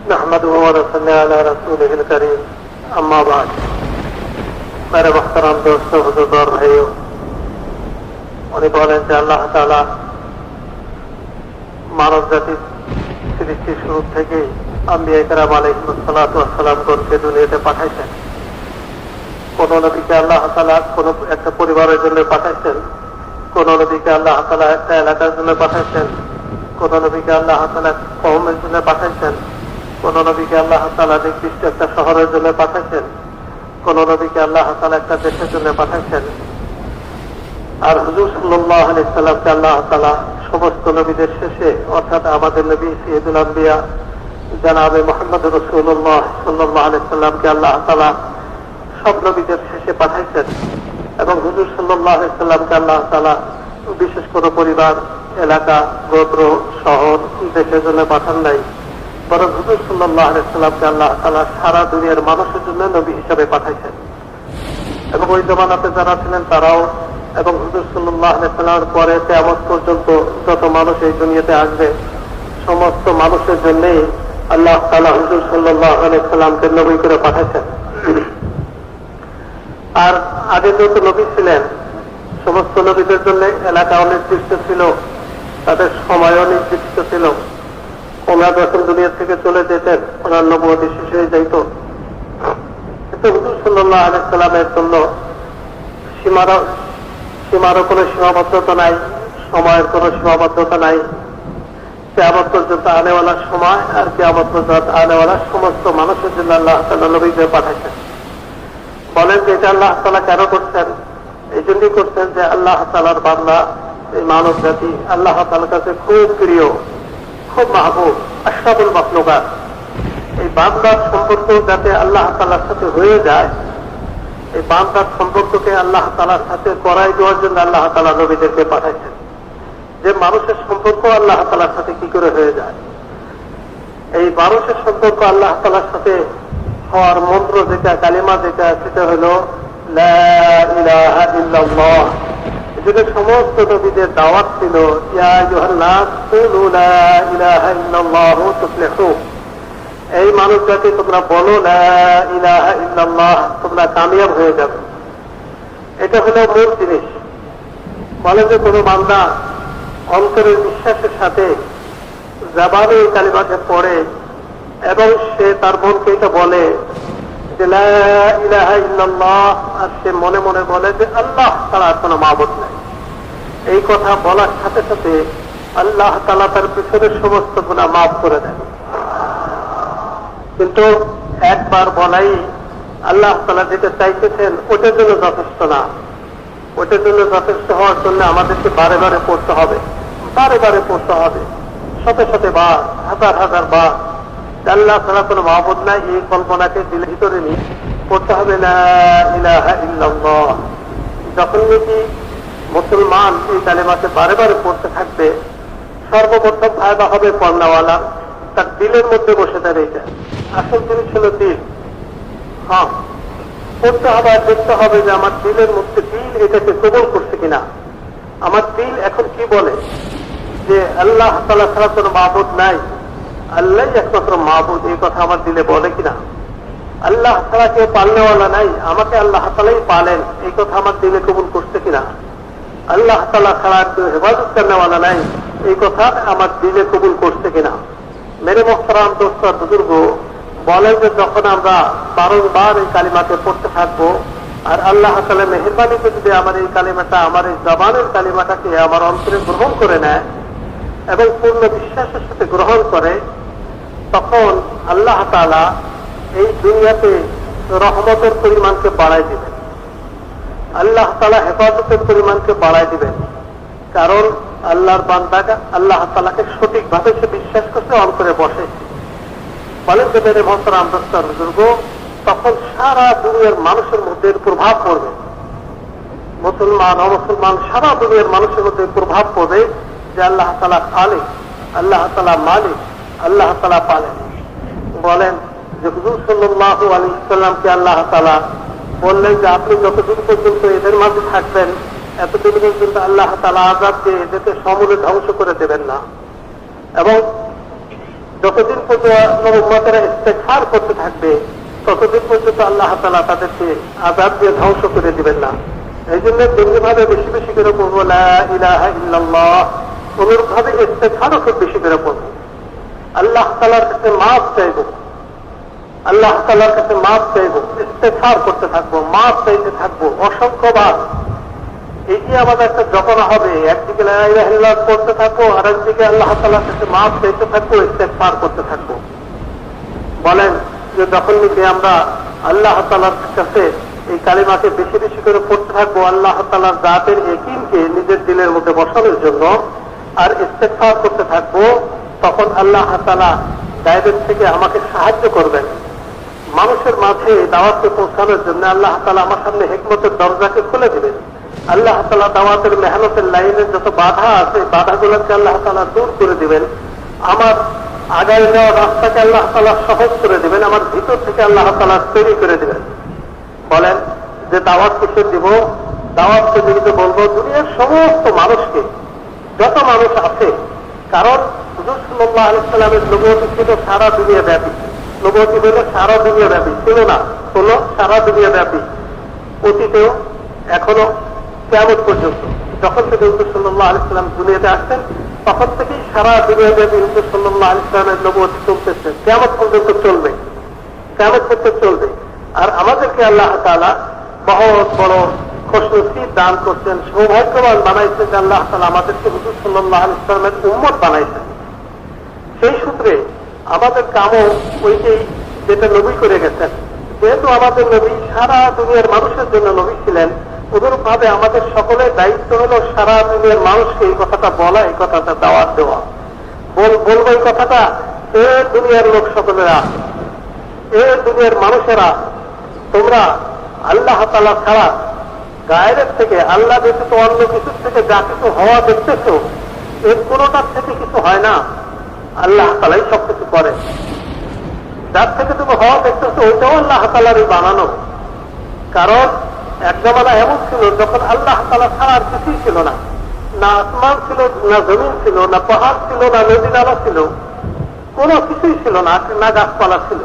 नहमदुहु व नसल्ली अला रसूलिहिल करीम, अम्मा बाद। मेरे मुहतरम दोस्तों, हुजूर और भाइयों, उन्हें बोलें कि अल्लाह ताला मानव জাতির সৃষ্টির শুরু থেকেই আম্বিয়া কেরাম আলাইহিসসালাতু ওয়াসসালামকে দুনিয়াতে পাঠাইছেন। কোন নবীকে আল্লাহ তাআলা কোন একটা পরিবারের জন্য পাঠাইছেন, কোন নবীকে আল্লাহ তাআলা একটা এলাকার জন্য পাঠাইছেন, কোন নবীকে আল্লাহ তাআলা কওমের জন্য পাঠাইছেন, কোন নবীকে আল্লাহ তাআলা নির্দিষ্ট একটা শহরের জন্য পাঠাইছেন, কোন নবীকে আল্লাহ তাআলা একটা দেশের জন্য পাঠাইছেন। আর হুজুর সাল্লাল্লাহু আলাইহি সাল্লামকে আল্লাহ তাআলা সমস্ত নবীদের শেষে, অর্থাৎ আমাদের নবী সাইয়্যিদুল আম্বিয়া জনাবে মুহাম্মদ রাসূলুল্লাহ সাল্লাল্লাহু আলাইহি সাল্লামকে আল্লাহ তাআলা সব নবীদের শেষে পাঠাইছেন। এবং হুজুর সাল্লাল্লাহু আলাইহি সাল্লামকে আল্লাহ তাআলা বিশেষ কোনো পরিবার, এলাকা, গোত্র, শহর, দেশের জন্য পাঠান নাই, বরং হুজুর সাল্লাল্লাহু আলাইহি সাল্লামকে আল্লাহ তাআলা সারা দুনিয়ার মানুষের জন্য নবী হিসাবে পাঠাইছেন। এবং ওই জমানাতে যারা ছিলেন তারাও, এবং হুজুর সাল্লাল্লাহু আলাইহি সাল্লামের পরে কিয়ামত পর্যন্ত যত মানুষ এই দুনিয়াতে আসবে, সমস্ত মানুষের জন্যই আল্লাহ তাআলা হুজুর সাল্লাল্লাহু আলাইহি সাল্লামকে নবী করে পাঠাইছেন। আর আগে যত নবী ছিলেন, সমস্ত নবীদের জন্য এলাকাও নির্দিষ্ট ছিল, তাদের সময়ও নির্দিষ্ট ছিল। ওনারা যখন দুনিয়া থেকে চলে যেতেন, ওনার নবুয়ত শেষ হয়ে যাইত। কিন্তু হুজুর সাল্লাল্লাহু আলাইহি সাল্লামের জন্য সীমারও কোনো সীমাবদ্ধতা নাই, সময়ের কোনো সীমাবদ্ধতা নাই। কিয়ামত পর্যন্ত আনেওয়ালা সময় আর কিয়ামত পর্যন্ত আনেওয়ালা সমস্ত মানুষের জন্য আল্লাহ তাআলা নবীদের পাঠাইছেন। বলেন যে এটা আল্লাহ তাআলা কেন করছেন? এই জন্যই করছেন যে আল্লাহ তাআলার বান্দা, এই মানব জাতি আল্লাহ তাআলার কাছে খুব প্রিয়, খুব মাহবুব, আশরাফুল মাখলুকাত। এই বান্দার সম্পর্ক যাতে আল্লাহ তাআলার সাথে হয়ে যায়, এই বান্দার সম্পর্ককে আল্লাহ তাআলার সাথে করাই দেওয়ার জন্য আল্লাহ তাআলা নবীদেরকে পাঠাইছেন। যে মানুষের সম্পর্ক আল্লাহ তাআলার সাথে কি করে হয়ে যায়, এই মানুষের সম্পর্ক আল্লাহ তাআলার সাথে হওয়ার মন্ত্র যেটা, কালিমা যেটা, সেটা হলো লা ইলাহা ইল্লাল্লাহ। এজন্য সমস্ত নবীদের দাওয়াত ছিল, ইয়া আইয়ুহান নাস কুলু লা ইলাহা ইল্লাল্লাহ তুফলিহু। এই মানুষ জাতি তোমরা বলো লা ইলাহা ইল্লাল্লাহ, তোমরা কামিয়াব হয়ে যাবে। এটা হলো মূল জিনিস। বলে যে কোনো বান্দা অন্তরের বিশ্বাসের সাথে জবানে এই কালিমাকে পড়ে এবং সে তার মনকে এটা বলে যে লা ইলাহা ইল্লাল্লাহ, আর সে মনে মনে বলে যে আল্লাহ ছাড়া আর কোনো মাবুদ নাই, এই কথা বলার সাথে সাথে আল্লাহ তাআলা তার পিছনের সমস্ত গুনাহ মাফ করে দেন। কিন্তু একবার বলাই আল্লাহ তাআলা যেটা চাইতেছেন ওটার জন্য যথেষ্ট না। ওটার জন্য যথেষ্ট হওয়ার জন্য আমাদেরকে বারে বারে পড়তে হবে, বারে বারে পড়তে হবে, শতে শতে বার, হাজার হাজার বার। আল্লাহ ছাড়া কোনো মাবুদ নাই, এই কল্পনাকে দিলের ভিতরে নিয়ে পড়তে হবে লা ইলাহা ইল্লাল্লাহ। যখন নাকি মুসলমান এই কালেমাকে বারে বারে পড়তে থাকবে, সর্বপ্রথম ফায়দা হবে পড়নাওয়ালা, তার দিলের মধ্যে বসে দাঁড়িয়ে যায়। আসল জিনিস হল দিল। হ্যাঁ, পড়তে হবে আর দেখতে হবে যে আমার দিলের মধ্যে দিল এটাকে কবুল করছে কিনা। আমার দিল এখন কি বলে যে আল্লাহ তাআলা ছাড়া কোনো মাবুদ নাই, আল্লাহ একমাত্র মাবুদ, এই কথা আমার দিলে বলে কিনা। আল্লাহ ছাড়া কেউ পালনেওয়ালা নাই, আমাকে আল্লাহ তাআলাই পালেন, এই কথা আমার দিলে কবুল করছে কিনা। আল্লাহ তাআলা ছাড়া কেউ হেফাজত করনেওয়ালা নাই, এই কথা আমার দিলে কবুল করছে কিনা। মেরে মোহতারাম দোস্ত আর বুজুর্গ, বলে যে যখন আমরা বারংবার এই কালিমাকে পড়তে থাকবো আর আল্লাহ তাআলা মেহেরবানিতে যদি আমার এই কালিমাটা, আমার এই জবানের কালিমাটাকে আমার অন্তরে গ্রহণ করে নেয় এবং পূর্ণ বিশ্বাসের সাথে গ্রহণ করে, তখন আল্লাহ তাআলা এই দুনিয়াতে রহমতের পরিমাণকে বাড়াই দিবেন, আল্লাহ তাআলা হেফাজতের পরিমাণকে বাড়াই দিবেন। কারণ আল্লাহর বান্দাটা আল্লাহ তাআলাকে সঠিকভাবে সে বিশ্বাস করতে অন্তরে বসে। বলেন যে মেরে মোহতারাম দোস্ত আর বুজুর্গ, তখন সারা দুনিয়ার মানুষের মধ্যে প্রভাব পড়বে, মুসলমান অমুসলমান সারা দুনিয়ার মানুষের মধ্যে প্রভাব পড়বে যে আল্লাহ তাআলা খালিক, আল্লাহ তাআলা মালিক, আল্লাহ তাআলা পালেন। বলেন যে হুজুর সাল্লাল্লাহু আলাইহি ওয়াসাল্লামকে আল্লাহ তাআলা বললেন যে আপনি যতদিন পর্যন্ত এদের মাঝে থাকবেন, এতদিন পর্যন্ত আল্লাহ তাআলা আযাব দিয়ে এদেরকে সমূলে ধ্বংস করে দেবেন না। এবং যতদিন পর্যন্ত উম্মতেরা ইস্তেগফার করতে থাকবে ততদিন পর্যন্ত আল্লাহ তাআলা তাদেরকে আযাব দিয়ে ধ্বংস করে দিবেন না। এই জন্য তেমনিভাবে বেশি বেশি করে পড়বো লা ইলাহা ইল্লাল্লাহ, অনুরূপভাবে ইস্তেগফারও খুব বেশি করে পড়বো, আল্লাহ তাআলার কাছে মাফ চাইব, আল্লাহ তাআলার কাছে মাফ চাইব, ইস্তেগফার করতে থাকবো, মাফ চাইতে থাকবো অসংখ্যবার। এই যে আমাদের একটা জপনা হবে, একদিকে লা ইলাহা ইল্লাল্লাহ পড়তে থাকবো, আর একদিকে আল্লাহ তাআলার কাছে মাফ চাইতে থাকবো, ইস্তেগফার করতে থাকবো। বলেন যে যখন নাকি আমরা আল্লাহ তাআলার কাছে এই কালিমাকে বেশি বেশি করে পড়তে থাকবো, আল্লাহ তাআলার জাতের ইয়াকিনকে নিজের দিলের মধ্যে বসানোর জন্য, আর ইস্তেগফার করতে থাকবো, তখন আল্লাহ তাআলা গায়েবের থেকে আমাকে সাহায্য করবেন। মানুষের মাঝে দাওয়াতকে পৌঁছানোর জন্য আল্লাহ তাআলা আমার সামনে হিকমতের দরজাকে খুলে দিবেন। আল্লাহ তাআলা দাওয়াতের মেহনতের লাইনের যত বাধা আছে, বাধাগুলোকে আল্লাহ তাআলা দূর করে দিবেন। আমার আগায় যাওয়ার রাস্তাকে আল্লাহ তাআলা সহজ করে দিবেন, আমার ভিতর থেকে আল্লাহ তাআলা তৈরি করে দিবেন। বলেন যে দাওয়াত কিসের দিব? দাওয়াতকে যদি বলবো দুনিয়ার সমস্ত মানুষকে, যত মানুষ আছে, কারণ হুজুর সাল্লাল্লাহু আলাইহি ওয়াসাল্লামের নবুয়ত ছিল সারা দুনিয়া ব্যাপী, নবুয়ত হলো সারা দুনিয়া ব্যাপী, ছিল না, হলো সারা দুনিয়া ব্যাপী, অতীতেও এখনো কিয়ামত পর্যন্ত। যখন থেকে হুজুর সাল্লাল্লাহু আলাইহি ওয়াসাল্লাম দুনিয়াতে আসছেন তখন থেকেই সারা দুনিয়া ব্যাপী হুজুর সাল্লাল্লাহু আলাইহি ওয়াসাল্লামের নবুয়ত চলতেছে, কিয়ামত পর্যন্ত চলবে, কিয়ামত পর্যন্ত চলবে। আর আমাদেরকে আল্লাহ তাআলা বহুত বড় খুশনসিব দান করছেন, সৌভাগ্যবান বানাইছেন যে আল্লাহ তাআলা আমাদেরকে হুজুর সাল্লাল্লাহু আলাইহি ওয়াসাল্লামের উম্মত বানাইছেন। সেই সূত্রে আমাদের কামও ওইটাই যেটা নবী করে গেছেন। যেহেতু আমাদের নবী সারা দুনিয়ার মানুষের জন্য নবী ছিলেন, অনুরূপভাবে আমাদের সকলের দায়িত্ব হলো সারা দুনিয়ার মানুষকে এই কথাটা বলা, এই কথাটা দাওয়াত দেওয়া। বলবো এই কথাটা, এ দুনিয়ার লোক সকলেরা, এ দুনিয়ার মানুষেরা, তোমরা আল্লাহ তাআলা ছাড়া গায়ের থেকে, আল্লাহ ব্যতীত অন্য কিছুর থেকে যা কিছু হওয়া দেখতেছ, এর কোনোটার থেকে কিছু হয় না, আল্লাহ তাআলাই সবকিছু করে। যার থেকে তুমি হওয়া দেখতেছ ওইটাও আল্লাহ তাআলারই বানানো। কারণ এক জমানা এমন ছিল যখন আল্লাহ তাআলা ছাড়া আর কিছুই ছিল না, না আসমান ছিল, না জমিন ছিল, না পাহাড় ছিল, না নদী নালা ছিল, কোনো কিছুই ছিল না, না গাছপালা ছিল।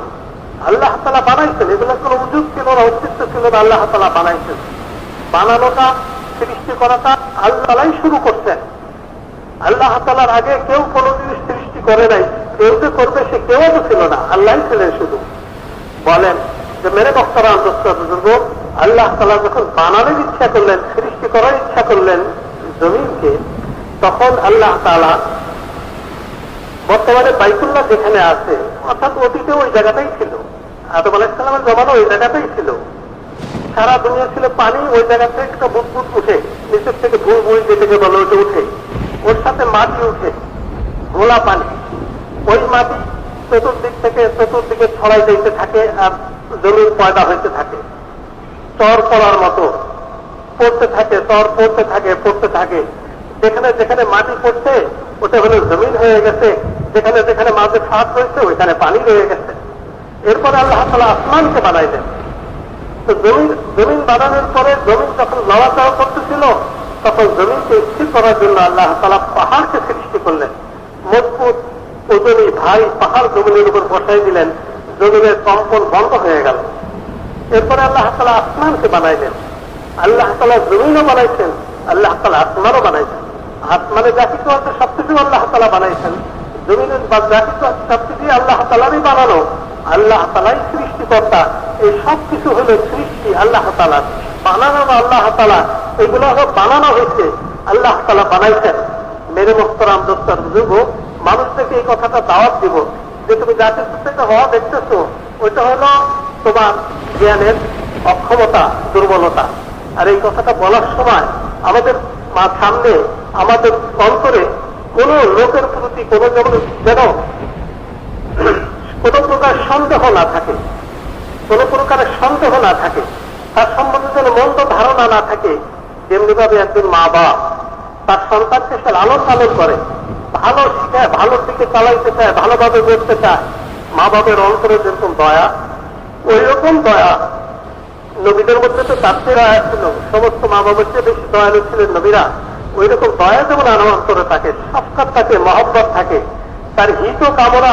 আল্লাহ তাআলা বানাইছেন, এগুলো কোনো উজুগ ছিল না, অস্তিত্ব ছিল না, আল্লাহ তাআলা বানাইছেন। বানানোটা, সৃষ্টি করাটা আল্লাহ তাআলাই শুরু করছেন। আল্লাহ তাআলার আগে কেউ কোনো জিনিস সৃষ্টি করে নাই, কেউ যে করবে সে কেউ তো ছিল না, আল্লাহই ছিলেন শুধু। বলেন যে মেরে বক্তারা বুজুর্গ, আল্লাহ তাআলা যখন বানানোর ইচ্ছা করলেন, সৃষ্টি করার ইচ্ছা করলেন জমিনকে, তখন আল্লাহ তাআলা বর্তমানে বাইতুল্লাহ যেখানে আছে, অর্থাৎ অতীতে ওই জায়গাটাই ছিল, আদম আলাইহিস সালামের জমানা ওই জায়গাটাই ছিল। সারা দুনিয়া ছিল পানি, ওই জায়গা থেকে একটা বুদবুদ উঠে, নিচের থেকে ভুল ভুল যেটাকে বলে ওটা উঠে, ওর সাথে মাটি উঠে, ঘোলা পানি, ওই মাটি চতুর্দিকে ছড়াই দিতে থাকে, আর জমিন পয়দা হইতে থাকে, চর পড়ার মতো পড়তে থাকে, চর পড়তে থাকে, পড়তে থাকে। যেখানে যেখানে মাটি পড়ছে ওটা হলো জমিন হয়ে গেছে, যেখানে যেখানে মাঝে ফাঁক হয়েছে ওইখানে পানি রয়ে গেছে। এরপরে আল্লাহ তাআলা আসমানকে বানাইলেন। তো জমিন বানানোর পরে জমিন যখন লড়াচড়া করতেছিল, তখন জমিনকে স্থির করার জন্য আল্লাহ তাআলা পাহাড়কে সৃষ্টি করলেন। মজবুত ওজনী ভারী পাহাড় জমিনের উপর বসাই দিলেন, জমিনের কম্পন বন্ধ হয়ে গেল। এরপরে আল্লাহ তাআলা আসমানকে বানাইলেন। আল্লাহ তাআলা জমিনও বানাইছেন, আল্লাহ তাআলা আসমানও বানাইছেন। আসমানে যা কিছু আছে সবকিছু আল্লাহ তাআলা বানাইছেন, জমিনের যা কিছু আছে সবকিছু আল্লাহ তাআলারই বানানো, আল্লাহ তাআলাই সৃষ্টিকর্তা। এই সব কিছু হলো সৃষ্টি আল্লাহ তাআলার, বানানো আল্লাহ তাআলা, এগুলো হলো বানানো হয়েছে, আল্লাহ তাআলা বানাইছেন। মেরে মোহতারাম দোস্তার বুজুর্গ, মানুষদেরকে এই কথাটা দাওয়াত দিব যে তুমি যা কিছু থেকে হওয়া দেখতেছো ওইটা হলো তোমার জ্ঞানের অক্ষমতা, দুর্বলতা। আর এই কথাটা বলার সময় আমাদের সামনে, আমাদের অন্তরে কোন লোকের প্রতি যেন কোন প্রকার সন্দেহ না থাকে, কোন প্রকারের সন্দেহ না থাকে, তার সম্বন্ধে যেন মন্দ ধারণা না থাকে। যেমনি ভাবে একজন মা বাপ তার সন্তানকে সে লালন পালন করে, ভালো শিখায়, ভালোর দিকে চালাইতে চায়, ভালোভাবে করতে চায়, মা বাপের অন্তরে যেরকম দয়া, ওই রকম দয়া নবীদের মধ্যে তো তার চেয়ে দয়া ছিল, সমস্ত মা বাবার চেয়ে বেশি দয়ালু ছিলেন নবীরা। ওই রকম দয়া যেমন অন্তরে থাকে, শফকাত থাকে, মহব্বত থাকে, তার হিত কামনা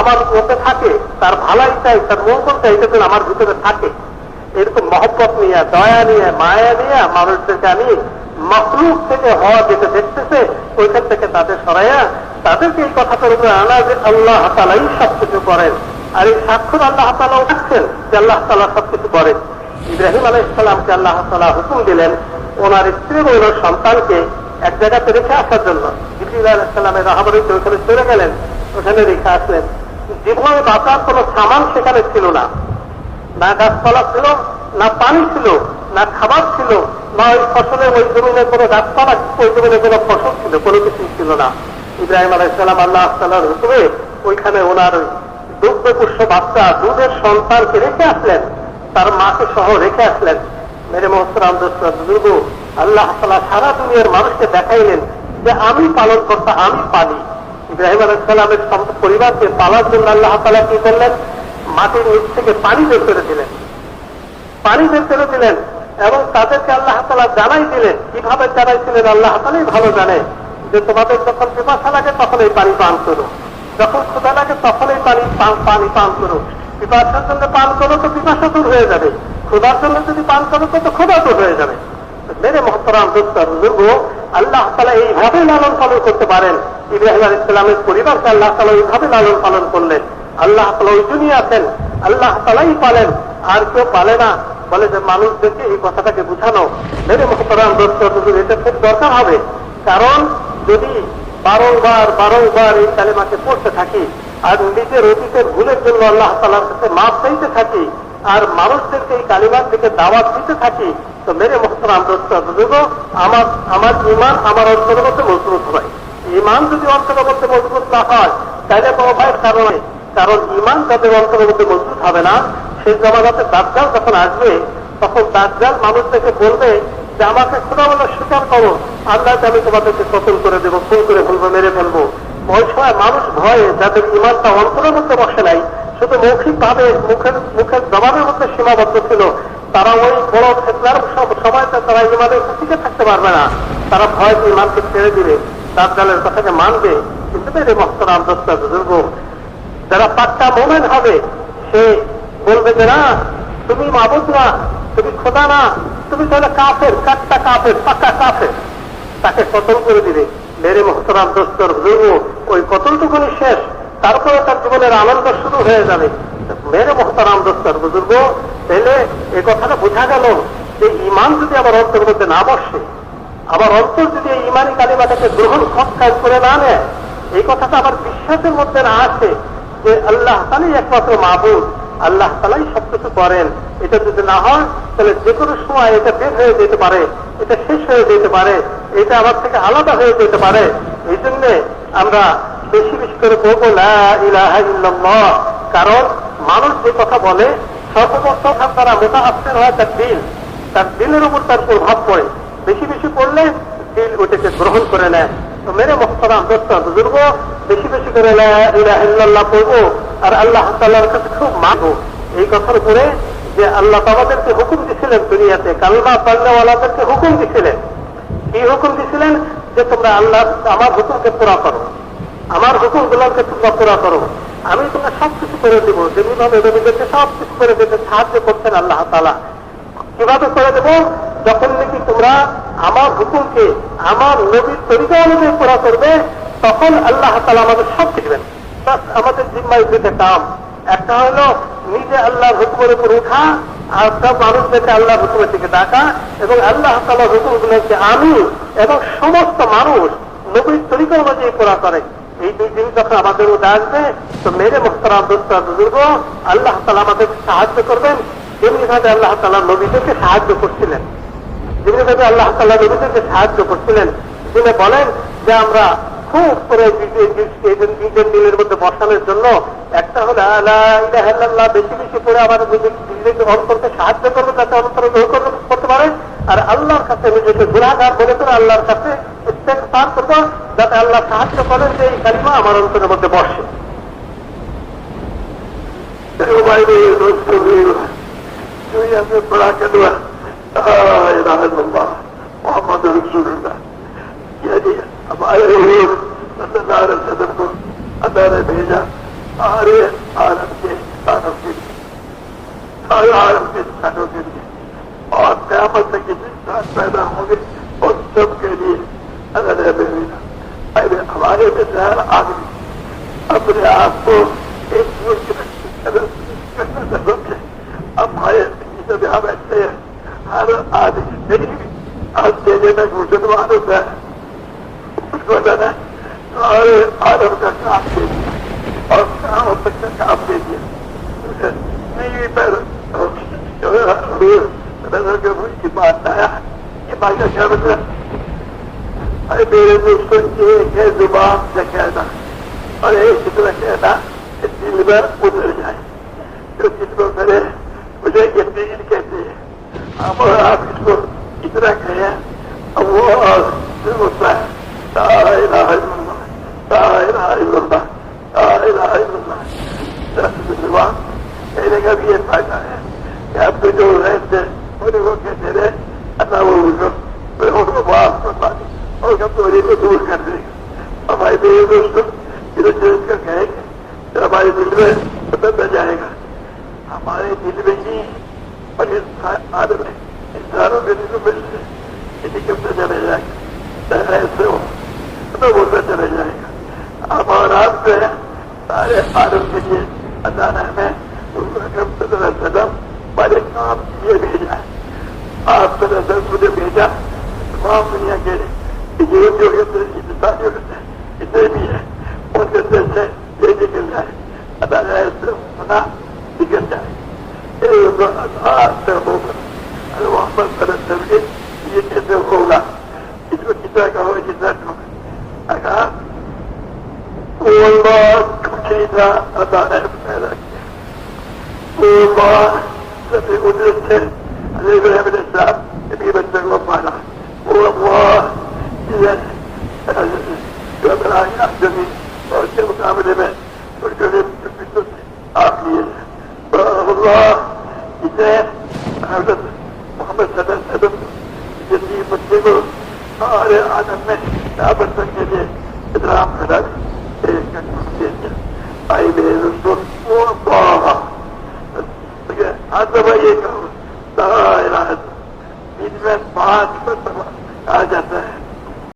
আমার মধ্যে থাকে, তার ভালাই চাই, তার মঙ্গল চাই, এটা যেন আমার ভিতরে থাকে। এরকম মহব্বত নিয়ে, দয়া নিয়ে, মায়া নিয়ে মানুষদেরকে আমি মখলুক থেকে হওয়া যেতে দেখতেছে ওইখান থেকে তাদের সরাইয়া তাদেরকে এই কথাটার উপরে আনা যে আল্লাহ তাআলাই সবকিছু করেন। আর এই স্বাক্ষর আল্লাহ তাআলাও রাখছেন যে আল্লাহ তাআলা সবকিছু করেন। ইব্রাহিম আলাইহিস সালামকে আল্লাহ তাআলা হুকুম দিলেন ওনার স্ত্রী এবং ওনার সন্তানকে এক জায়গাতে রেখে আসার জন্য। জিবরীল আলাইহিস সালামের রাহাবরীতে ওখানে চলে গেলেন, ওখানে রেখে আসলেন। জীবনে বাঁচার কোনো সামান সেখানে ছিল না, না গাছপালা ছিল, না পানি ছিল, না খাবার ছিল, না ওই ফসলের ওই জমিনে কোনো গাছপালা, ওই জমিনে কোনো ফসল ছিল, কোনো কিছুই ছিল না। ইব্রাহিম আলাইহিস সালাম আল্লাহ তাআলার হুকুমে ওইখানে ওনার দুগ্ধপুষ্য বাচ্চা, দুধের সন্তানকে রেখে আসলেন, তার মাকে সহ রেখে আসলেন। মেরে মোহতরাম দোস্তরা বুজুর্গ, আল্লাহ তাআলা সারা দুনিয়ার মানুষকে দেখাইলেন যে আমি পালন করতে, আমি পালি। ইব্রাহিম আলাইহিস সালামের পরিবারকে পালার জন্য আল্লাহ তাআলা কি করলেন? মাটির নিচ থেকে পানি বের করে দিলেন, পানি বের করে দিলেন এবং তাদেরকে আল্লাহ তাআলা জানাই দিলেন। কিভাবে জানাইছিলেন আল্লাহ তাআলাই ভালো জানে, যে তোমাদের যখন পিপাসা লাগে তখন এই পানি পান করো, যখন ক্ষুধা লাগে তখন এই পানি পান করো। পিপাসার জন্য পান করো তো পিপাসা দূর হয়ে যাবে, ক্ষুধার জন্য যদি পান করো তো ক্ষুধা দূর হয়ে যাবে। মেরে মোহতরাম দোস্তর বুজুর্গ, আল্লাহ তাআলা এইভাবে লালন পালন করতে পারেন। ইব্রাহিম আলাইহিস সালামের পরিবারকে আল্লাহ তাআলা এইভাবে লালন পালন করলেন। আল্লাহ তাআলা ওই দুনিয়া আছেন, আল্লাহ তাআলাই পালেন, আর কেউ পালে না। বলে যে মানুষদেরকে এই কথাটাকে বুঝানো, মেরে মোহতরাম দোস্তর বুজুর্গ, এটা খুব দরকার হবে। কারণ যদি বারংবার এই কালেমাকে পড়তে থাকি আর নিজের অতীতের ভুলের জন্য আল্লাহ তাআলার কাছে মাফ চাইতে থাকি আর মানুষদেরকে এই কালিমার দিকে দাওয়াত দিতে থাকি, তো মেরে মোহতরাম দোস্তর বুজুর্গ, আমার ঈমান আমার অন্তরের মধ্যে মজবুত হয়। ঈমান যদি অন্তরের মধ্যে মজবুত না হয় তাহলে কোনো ভয়ের কারণে, কারণ ঈমান যাদের অন্তরের মধ্যে মজবুত হবে না, সেই জমানাতে দাজ্জাল যখন আসবে তখন দাজ্জাল মানুষদেরকে বলবে যে আমাকে খোদা বলে স্বীকার করো, আল্লাহকে আমি তোমাদেরকে কতল করে দেবো, খুন করে ফেলবো, মেরে ফেলবো। ওই সময় মানুষ ভয়ে, যাদের ঈমানটা অন্তরের মধ্যে বসে নাই, শুধু মৌখিকভাবে মুখের জবানের মধ্যে সীমাবদ্ধ ছিল, তারা ওই বড় ফেতনার সময়তে তারা ঈমানের টিকে থাকতে পারবে না। তারা ভয় ঈমানকে ছেড়ে দিবে, দাজ্জালের কথাকে মানবে। কিন্তু মেরে মোহতরাম দোস্তর বুজুর্গ, যারা পাক্কা মুমিন হবে সে বলবে যে না, তুমি মাবুদ না, তুমি খোদা না, তুমি তাহলে কাফের, কাট্টা কাফের, পাক্কা কাফের, তাকে কতল করে দিবে। মেরে মোহতরাম দোস্তর বুজুর্গ, ওই কতলটুকুনি শেষ, তারপরে তার জীবনের আনন্দ শুরু হয়ে যাবে। মেরে মোহতরাম দোস্তর বুজুর্গ, তাহলে এই কথাটা বোঝা গেল যে ঈমান যদি আমার অন্তরের মধ্যে না বসে, আমার অন্তর যদি এই ঈমানি কালিমাটাকে গ্রহণ সৎকার করে না নেয়, এই কথাটা আমার বিশ্বাসের মধ্যে না আসে যে আল্লাহ তাআলাই একমাত্র মাবুদ, আল্লাহ তাআলাই সবকিছু করেন, এটা যদি না হয় তাহলে যে কোনো সময় এটা বের হয়ে যেতে পারে, এটা শেষ হয়ে যেতে পারে, এটা আমার থেকে আলাদা হয়ে যেতে পারে। এই জন্য আমরা বেশি বেশি করে বলবো লা ইলাহা ইল্লাল্লাহ। কারণ মানুষ যে কথা বলে সর্বপ্রথম তারা মুতাআসসির হয় তার দিলের উপর তার প্রভাব পড়ে, বেশি বেশি পড়লে দিল ওটাকে গ্রহণ করে নেয়। তো মেরে মোহতরাম দোস্তর বুজুর্গ, বেশি বেশি করে লা ইলাহা ইল্লাল্লাহ পড়বো আর আল্লাহ তাআলার কাছে খুব মানবো। এই কথার উপরে যে আল্লাহ আমাদেরকে হুকুম দিছিলেন, দুনিয়াতে কালমা পড়নেওয়ালাদেরকে হুকুম দিছিলেন। কি হুকুম দিছিলেন? যে তোমরা আল্লাহ আমার হুকুমকে পুরা করো, আমার হুকুমগুলোকে তোমরা পুরা করো, আমি তোমরা সবকিছু করে দেবো। যেভাবে নবীদেরকে সবকিছু করে দিতে সাহায্য করতেন আল্লাহ তাআলা। কিভাবে করে দেবো? যখন নাকি তোমরা আমার হুকুমকে আমার নবীর তরিকা অনুযায়ী পুরা করবে, তখন আল্লাহ তাআলা আমাদের সব দিবেন। আমাদের জিম্মায় দুটো কাম, একটা হলো নিজে আল্লাহর হুকুমের উপর উঠা আর সব মানুষদেরকে আল্লাহর হুকুমের দিকে ডাকা, এবং আল্লাহ তাআলার হুকুমগুলোকে আমি এবং সমস্ত মানুষ নবীর তরিকা অনুযায়ী পুরা করে। এই দুই দিন যখন আমাদের মধ্যে আসবে, তো মেরে মোহতরাম দোস্তর বুজুর্গ, আল্লাহ তাআলা আমাদের সাহায্য করবেন যেমনিভাবে আল্লাহ তাআলা নবীদেরকে সাহায্য করছিলেন, যেমনিভাবে আল্লাহ তাআলা নবীদেরকে সাহায্য করছিলেন। তিনি বলেন যে আমরা খুব করে নিজের দিলের মধ্যে বসানোর জন্য একটা হলো লা ইলাহা ইল্লাল্লাহ বেশি বেশি করে আমার নিজেকে অন্তরকে সাহায্য করবো যাতে অন্তরে করতে পারে, আর আল্লাহর কাছে নিজেকে গুনাহগার বলে করে আল্লাহর কাছে ইস্তেগফার করবো যাতে আল্লাহ সাহায্য করেন যে এই কালিমা আমার অন্তরের মধ্যে বসে। बड़ा कदवा मोहम्मद रसूलुल्लाह यानी हमारे सल्लल्लाहु अलैहि वसल्लम को अल्लाह ने भेजा सारे आलम के इंसानों के लिए, सारे आलम के इंसानों के लिए, और क़यामत तक किसी इंसान पैदा होंगे और सबके लिए अल्लाह ने भेजा। अरे हमारे में शहर आदमी अपने आप को एक करना समझे। अब हमारे जब यहाँ बैठते हैं, हर आदमी आज देने में मुसलमान होता है, उसको जाना सारे आदम का काम दे दिया और काम तक का काम दे दिया। नहीं पर बात आया, ये बात का क्या मतलब? अरे मेरे दोस्तों एक है जुबान से कहना और एक कितना कहना दिल में उतर जाए। जो जिसको करे मुझे यकीन कहते हैं, हम और आप इसको इतना कहें अब वो होता है ला इलाहा इल्लल्लाह, ला इलाहा इल्लल्लाह, ला इलाहा इल्लल्लाह। जुबान कहने का भी ये फायदा है कि आपको जो रहते उनको कहते रहे अल्लाह वो उनको माफ करवा दे और कमजोरी को दूर कर देगा। हमारे मेरे दोस्तों इधर का कहेंगे तो हमारे दिल में बदल जाएगा, हमारे दिल में ही और आदम इंसानों के दिल में इसी कमते चले जाएगा, ऐसे हो तो बोलते चले जाएगा। अब और आप जो है सारे आदम के लिए अल्लाह ने हमें सदम बड़े काम ये भेजा है। आप सदम मुझे भेजा तमाम दुनिया के जीवन जो इंसानियों के जितने भी है उनके दिल से ये निकल जाए, अल्लाह ने ऐसे मना निकल जाए। मोहम्मद सल्लल्लाहु ये कैसे होगा? इसको कितना कहो जितना कहा कुछ था अल्लाह ने पैदा किया। सभी उद्देश्य से इब्राहिम साहब इनके बच्चे को पाला। जो बनाया जमीन और उसके मुकाबले में छोटे छोटे आप लिए इसे हजरत मोहम्मद सल्लल्लाहु जैसी बच्चे को सारे आदम में दावत के लिए इतराम करा दिया। आई मेरे दोस्तों आज दफा ये कहो इनमें 5 मरतबा कहा जाता है